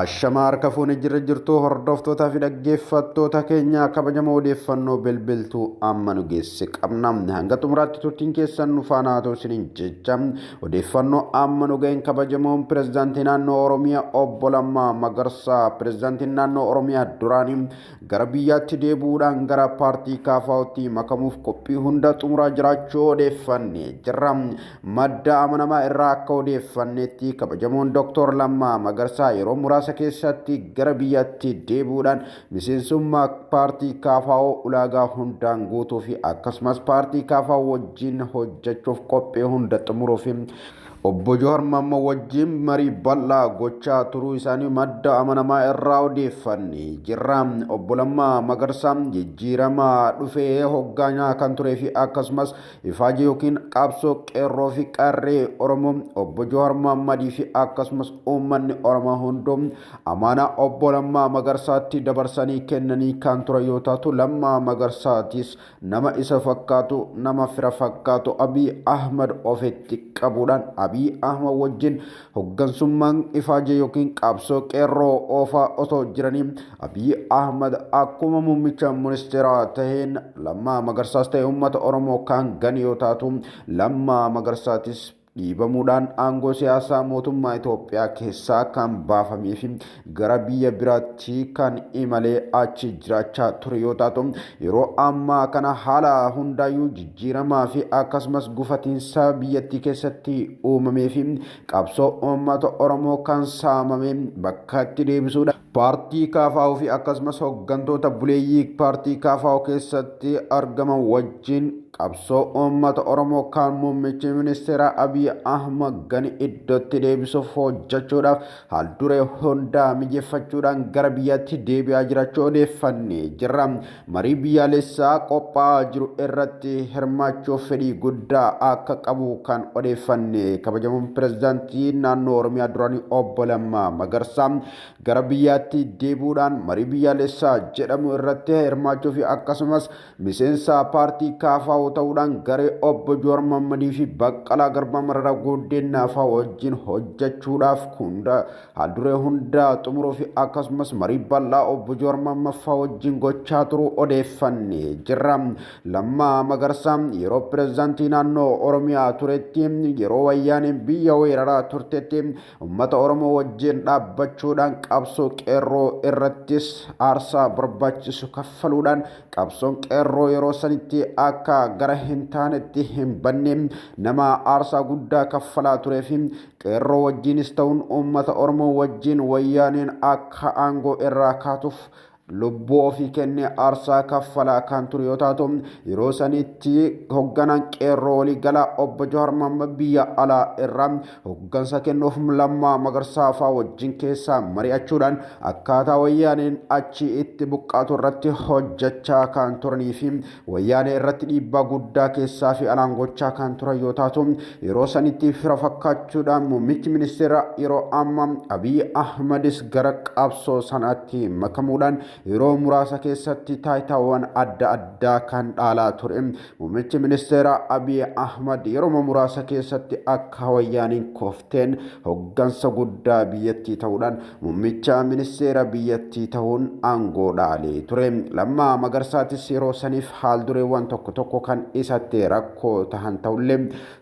Ashamaar kafuun jirtu hordoftoota fi dhaggeeffattoota keenya kabajamoo odeeffannoo bilbiltuu amma nu geesse qabnamne hanga xumuraatti turtiin keessan nu faana haa ta'u isiniin jecha odeeffannoo amma nu ga'een kabajamoon pirezidaantii naannoo Oromiyaa obbo Lammaa Magarsaa pirezidaantiin naannoo Oromiyaa duraanii gara biyyaatti deebi'uudhaan gara paartii KFO'tti makamuuf qophii hunda xumuraa jiraachuu odeeffanne jirra. Madda amanamaa irraa akka odeeffannetti kabajamoon Dr. Lammaa Magarsaa yeroo muraasa keessatti gara biyyaatti deebi'uudhaan miseensummaa paartii KFO ulaagaa hundaan guutuu fi akkasumas paartii KFO wajjin hojjechuuf qophii hunda xumuruuf obbo Johaar Mammoo wajjin marii bal'aa gochaa turuu isaanii madda amanamaa irraa odeeffanne jirra. Obbo Lammaa Magarsaa jijjiiramaa dhufee hoogganaa kan turee fi akkasumas ifaajee yookiin qabsoo qeerroo fi qarree Oromoo obbo Johaar Mammadii fi akkasumas uummanni Oromoo hunduu amaanaa obbo Lammaa Magarsaatti dabarsanii kennanii kan ture yoo taatu Lammaa Magarsaatis nama isa fakkaatu nama fira fakkaatu Abiy Ahmad ofitti qabuudhaan Abiy Ahmad wajjin hoggansummaan ifaajee yookiin qabsoo qeerroo oofaa osoo jiranii Abiy Ahmad akkuma muummicha ministeeraa taheen Lammaa Magarsaas ta'e uummata Oromoo kan gani yoo taatu Lammaa Magarsaatis dhiibamuudhaan aangoo siyaasaa mootummaa Itoophiyaa keessaa kan baafamee fi gara biyya biraatti kan imalee achi jiraachaa ture yoo taatu yeroo ammaa kana haala hundaayyuu jijjiiramaa fi akkasumas gufatiinsa biyyattii keessatti uumamee fi qabsoo uummata Oromoo kan saamame bakka itti deebisuudha. Paartii KFO fi akkasumas hooggantoota buleeyyii paartii KFO keessatti argaman wajjin qabsoo uummata Oromoo kan muummichi ministeera Abiy Ahmad gani iddootti deebisuuf hojjechuudhaaf haalduree hundaa mijeeffachuudhaan gara biyyaatti deebi'aa jiraachuu odeeffannee jirra. Marii biyyaalessaa qophaa'aa jiru irratti hirmaachuuf fedhii guddaa akka qabu kan odeeffanne kabajamoon pirezidaantii naannoo Oromiyaa duraanii obbo Lammaa Magarsaa gara biyyaatti deebi'uudhaan marii biyyaalessaa jedhamu irratti hirmaachuu fi akkasumas miseensa paartii KFO ta'uudhaan garee obbo Johaar Mammadii fi Baqqalaa Garbaa Mararaa Guddinaa fa'aa wajjin hojjechuudhaaf haalduree hundaa xumuruu fi akkasumas marii bal'aa obbo Johaar Mammadii fa'aa wajjin gochaa turuu odeeffannee jirra. Lammaa Magarsaa yeroo pirezidaantii naannoo Oromiyaa turetti yeroo wayyaaneen biyya weeraraa turtetti uummata Oromoo wajjin dhaabbachuudhaan qabsoo qeerroo irrattis aarsaa barbaachisu kaffaluudhaan qabsoon qeerroo yeroo sanitti akka gara hin taanetti hin banne nama aarsaa guddaa kaffalaa turee fi qeerroo wajjinis ta'uun uummata Oromoo wajjin wayyaaneen akka aangoo irraa kaatuuf lubbuu ofii kennee aarsaa kaffalaa kan ture yoo taatu yeroo sanitti hoogganaan qeerroo waliigalaa obbo Johaar Mammadii biyya alaa irraa hooggansa kennuuf Lammaa Magarsaa fa'aa wajjin keessaa mari'achuudhaan akkaataa wayyaaneen achi itti buqqaatu irratti hojjechaa kan turanii fi wayyaanee irratti dhiibbaa guddaa keessaa fi alaan gochaa kan turan yoo taatu yeroo sanitti fira fakkaachuudhaan muummichi ministeera yeroo ammaa Abiy Ahmadis gara qabsoo sanaatti makamuudhaan yeroo muraasa keessatti taayitaawwan adda addaa kan dhaalaa ture. Muummichi ministeera Abiy Ahmad yeroo muraasa keessatti akka wayyaaniin koofteen hoggansa guddaa biyyattii ta'uudhaan muummicha ministeera biyyattii ta'uun aangoo dhaalee ture. Lammaa Magarsaatis yeroo saniif haaldureewwan tokko tokko kan isatti rakkoo tahan ta'ullee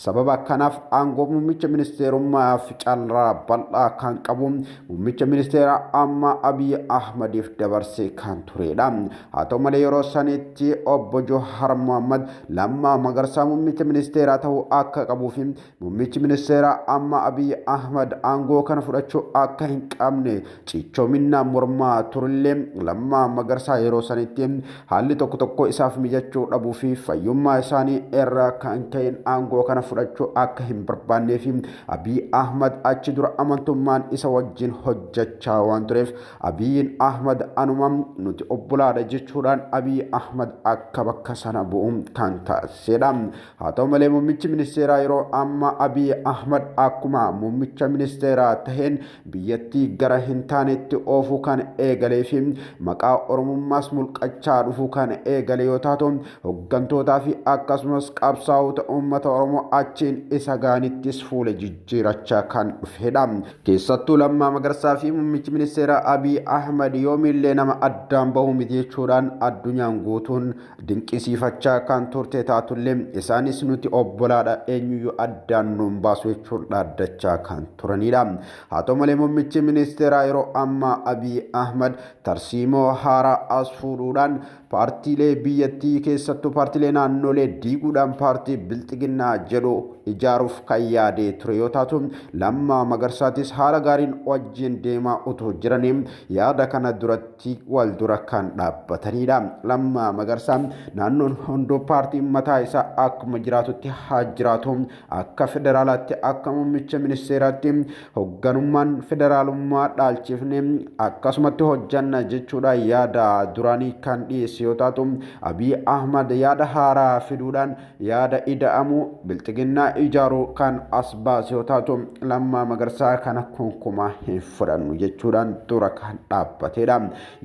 sababa kanaaf aangoo muummicha ministeerummaa fi caalaa bal'aa kan qabu muummicha ministeera amma Abiy Ahmadiif dabarse kan turedha. Haa ta'u malee yeroo sanitti obbo Johaar Mammadii Lammaa Magarsaa muummicha ministeeraa ta'uu akka qabuu fi muummichi ministeeraa amma Abiy Ahmad aangoo kana fudhachuu akka hin qabne cichoominaan mormaa turellee Lammaa Magarsaa yeroo sanitti haalli tokko tokko isaaf mijachuu dhabuu fi fayyummaa isaanii irraa kan ka'een aangoo kana fudhachuu akka hin barbaannee fi Abiy Ahmad achi dura amantummaan isa wajjin hojjechaa waan tureef Abiy Ahmad anuma tilmaamam nuti obbolaadha jechuudhaan Abiy Ahmad akka bakka sana bu'uun kan taasisedha. Haa ta'u malee muummichi ministeeraa yeroo amma Abiy Ahmad akkuma muummicha ministeeraa taheen biyyattii gara hin taanetti oofuu kan eegalee fi maqaa oromummaas mulqachaa dhufuu kan eegale yoo taatu hoggantootaa fi akkasumas qabsaa'ota uummata Oromoo achiin isa gaanittis fuula jijjiirachaa kan dhufedha. Keessattuu Lammaa Magarsaa fi muummichi ministeeraa Abiy Ahmad yoomillee nama addaan bahu miti jechuudhaan addunyaan guutuun dinqisiifachaa kan turte taatullee isaanis nuti obbolaadha eenyuyyuu addaan nuun baasu jechuun dhaaddachaa kan turanidha. Haa ta'u malee muummichi ministeeraa yeroo ammaa Abiy Ahmad tarsiimoo haaraa as fuudhuudhaan paartiilee biyyattii keessattuu paartiilee naannolee diiguudhaan paartii bilxiginnaa jedhu ijaaruuf kan yaadee ture yoo taatu Lammaa Magarsaatis haala gaariin wajjin deemaa utoo jiranii yaada kana duratti wal dura kan dhaabbatanidha. Lammaa Magarsaa naannoon hunduu paartii mataa isaa akkuma jiraatutti haa jiraatu akka federaalaatti akka muummicha ministeeraatti hoogganummaan federaalummaa dhaalchifne akkasumatti hojjanna jechuudhaan yaada duraanii kan dhiyeesse yoo taatu Abiy Ahmad yaada haaraa fiduudhaan yaada ida'amu bilxiginnaa ijaaruu kan as baase yoo taatu Lammaa Magarsaa kana gonkumaa hin fudhannu jechuudhaan dura kan dhaabbatedha.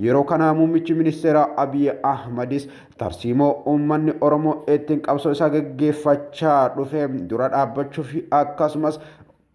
Yeroo kana muummichi ministeeraa Abiy Ahmadis tarsiimoo uummanni Oromoo ittiin qabsoo isaa gaggeeffachaa dhufe dura dhaabbachuu fi akkasumas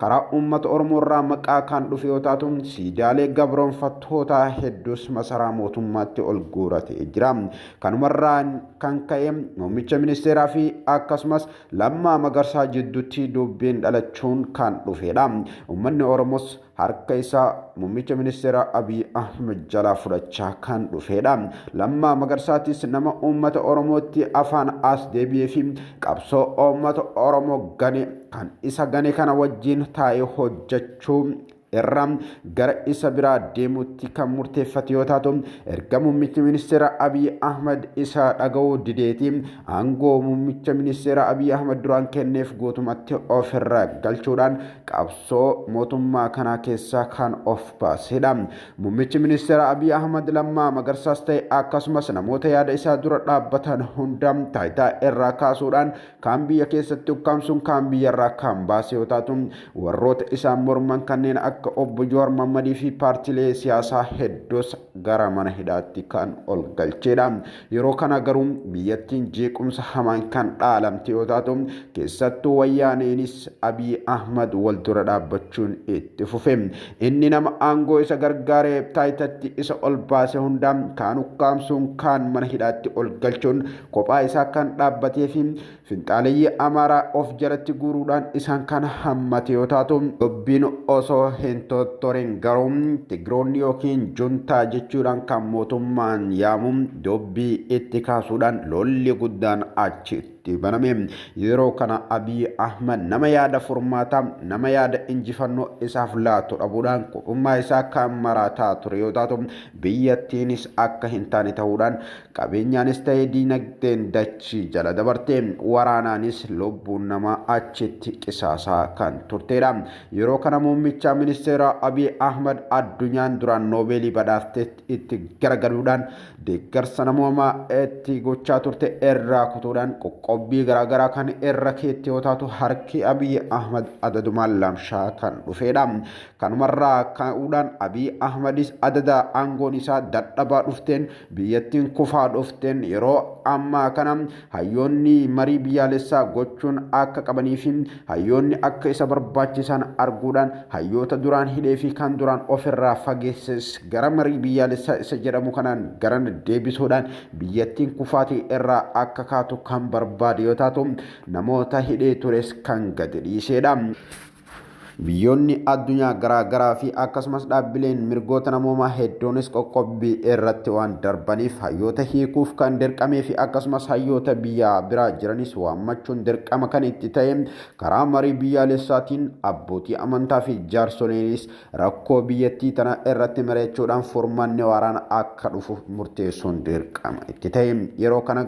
karaa uummata Oromoo irraa maqaa kan dhufe yoo taatu siidaalee gabroonfattoota hedduus masaraa mootummaatti ol guuratee jira. Kanumarraa kan ka'e muummicha ministeeraa fi akkasumas Lammaa Magarsaa jidduutti dubbiin dhalachuun kan dhufedha. Uummanni Oromoos harka isaa muummicha ministeeraa Abiy Ahmad jalaa fudhachaa kan dhufedha. Lammaa Magarsaatis nama uummata Oromootti afaan as deebi'ee fi qabsoo uummata Oromoo gane kan isa gane kana wajjin taa'ee hojjechuu irraa gara isa biraa deemuutti kan murteeffate yoo taatu erga muummichi ministeera Abiy Ahmad isa dhaga'uu dideeti aangoo muummicha ministeera Abiy Ahmad duraan kenneef guutumatti ofirraa galchuudhaan qabsoo mootummaa kana keessaa kan of baasedha. Muummichi ministeera Abiy Ahmad Lammaa Magarsaas ta'e akkasumas namoota yaada isaa dura dhaabbatan hunda taayitaa irraa kaasuudhaan kan biyya keessatti ukkaamsuun kan biyyarraa kan baase yoo taatu warroota isaan morman kanneen akka obbo Jawaar Mohammadii fi paartiilee siyaasaa hedduus gara mana hidhaatti kan ol galchedha. Yeroo kana garuu biyyattiin jeequmsa hamaan kan dhaalamte yoo taatu keessattuu wayyaaneenis Abiy Ahmad wal dura dhaabbachuun itti fufe. Inni nama aangoo isa gargaaree taayitatti isa ol baase hunda kan ukkaamsuun kan mana hidhaatti ol galchuun kophaa isaa kan dhaabbatee fi finxaaleeyyii Amaaraa of jalatti guuruudhaan isaan kan hammate yoo taatu dubbiin osoo hin tottorin garuu Tigiroonni yookiin juntaa jechuudhaan kan mootummaan yaamuun dubbii itti kaasuudhaan lolli guddaan achitti baname. Yeroo kana Abiy Ahmad nama yaada furmaataa nama yaada injifannoo isaaf laatu dhabuudhaan qophummaa isaa kan marataa ture yoo taatu biyyattiinis akka hin taane ta'uudhaan qabeenyaanis ta'ee diinagdeen dachii jala dabartee waraanaanis lubbuun namaa achitti qisaasaa kan turtedha. Yeroo kana muummicha ministeera Abiy Ahmad addunyaan duraan noobeelii badhaafte itti garagaluudhaan deeggarsa namoomaa itti gochaa turte irraa kutuudhaan qoqqobbii garaagaraa kan irra keetti yoo taatu harki Abiy Ahmad adadumaan lamshaa kan dhufedha. Kanumarraa ka'uudhaan Abiy Ahmadis adada aangoon isaa dadhabaa dhufteen biyyattiin kufaa dhufteen yeroo ammaa kana hayyoonni marii biyyaalessaa gochuun akka qabanii fi hayyoonni akka isa barbaachisan arguudhaan hayyoota duraan hidhee fi kan duraan ofirraa fageesses gara marii biyyaalessaa isa jedhamu kanaan gara deebisuudhaan biyyattiin kufaatii irraa akka kaatu kan barbaade yoo taatu namoota hidhee tures kan gadi dhiisedha. Biyyoonni addunyaa garaagaraa fi akkasumas dhaabbileen mirgoota namoomaa hedduunis qoqqobbii irratti waan darbaniif hayyoota hiikuuf kan dirqamee fi akkasumas hayyoota biyya biraa jiranis waammachuun dirqama kan itti ta'e karaa marii biyyaalessaatiin abbootii amantaa fi jaarsoleenis rakkoo biyyattii tana irratti mari'achuudhaan furmaanni waraana akka dhufu murteessuun dirqama itti ta'e. Yeroo kana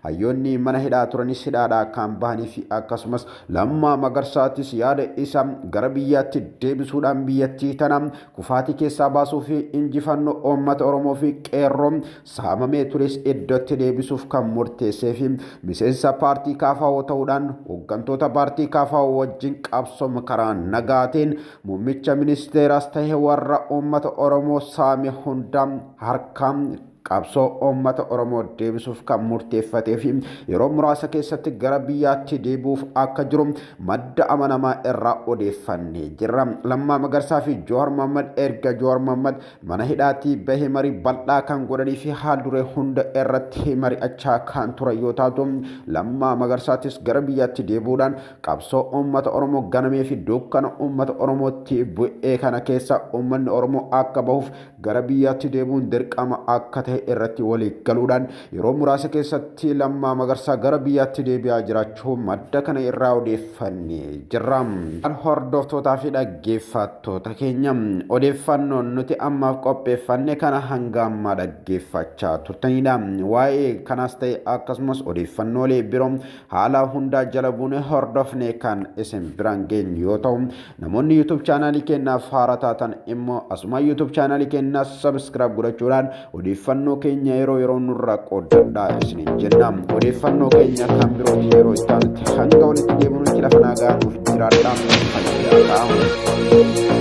hayyoonni mana hidhaa turanis hidhaadhaa kan bahanii fi akkasumas Lammaa Magarsaatis yaada isa gara gara biyyaatti deebisuudhaan biyyattii tana kufaatii keessaa baasuu fi injifannoo uummata Oromoo fi qeerroo saamamee tures iddootti deebisuuf kan murteessee fi miseensa paartii KFO ta'uudhaan hooggantoota paartii KFO wajjin qabsoo karaa nagaatiin muummicha ministeeraas ta'e warra uummata Oromoo saame hunda harkaan qabsoo uummata Oromoo deebisuuf kan murteeffatee fi yeroo muraasa keessatti gara biyyaatti deebi'uuf akka jiru madda amanamaa irraa odeeffannee jirra. Lammaa Magarsaa fi Jowaar Mohaammed erga Jowaar Mohaammed mana hidhaatii bahee marii bal'aa kan godhanii fi haal duree hunda irratti mari'achaa kan ture yoo taatu Lammaa Magarsaatis gara biyyaatti deebi'uudhaan qabsoo uummata Oromoo ganamee fi dukkana uummata Oromootti bu'ee kana keessa uummanni Oromoo akka bahuuf gara biyyaatti deebi'uun dirqama akka ta'e irratti walii galuudhaan yeroo muraasa keessatti Lammaa Magarsaa gara biyyaatti deebi'aa jiraachuu madda kana irraa odeeffannee jirra. Hordoftootaa fi dhaggeeffattoota keenya odeeffannoon nuti ammaaf qopheeffanne kana hanga ammaa dhaggeeffachaa turtanidha. Waa'ee kanaas ta'e akkasumas odeeffannoolee biroo haala hundaa jala buune hordofne kan isin biraan geenyu yoo ta'u namoonni YouTube chaanaalii keenyaaf haaraa taatan immoo asuma YouTube chaanaalii keenyaa subscribe godhachuudhaan odeeffannoo keenya yeroo nurraa qoodadhaa isiniin jenna. Odeeffannoo keenya kan biroo yeroo itti aanutti hanga walitti deebinutti lafa nagaa nuuf jiraadhaa. Fayyaa ta'aa.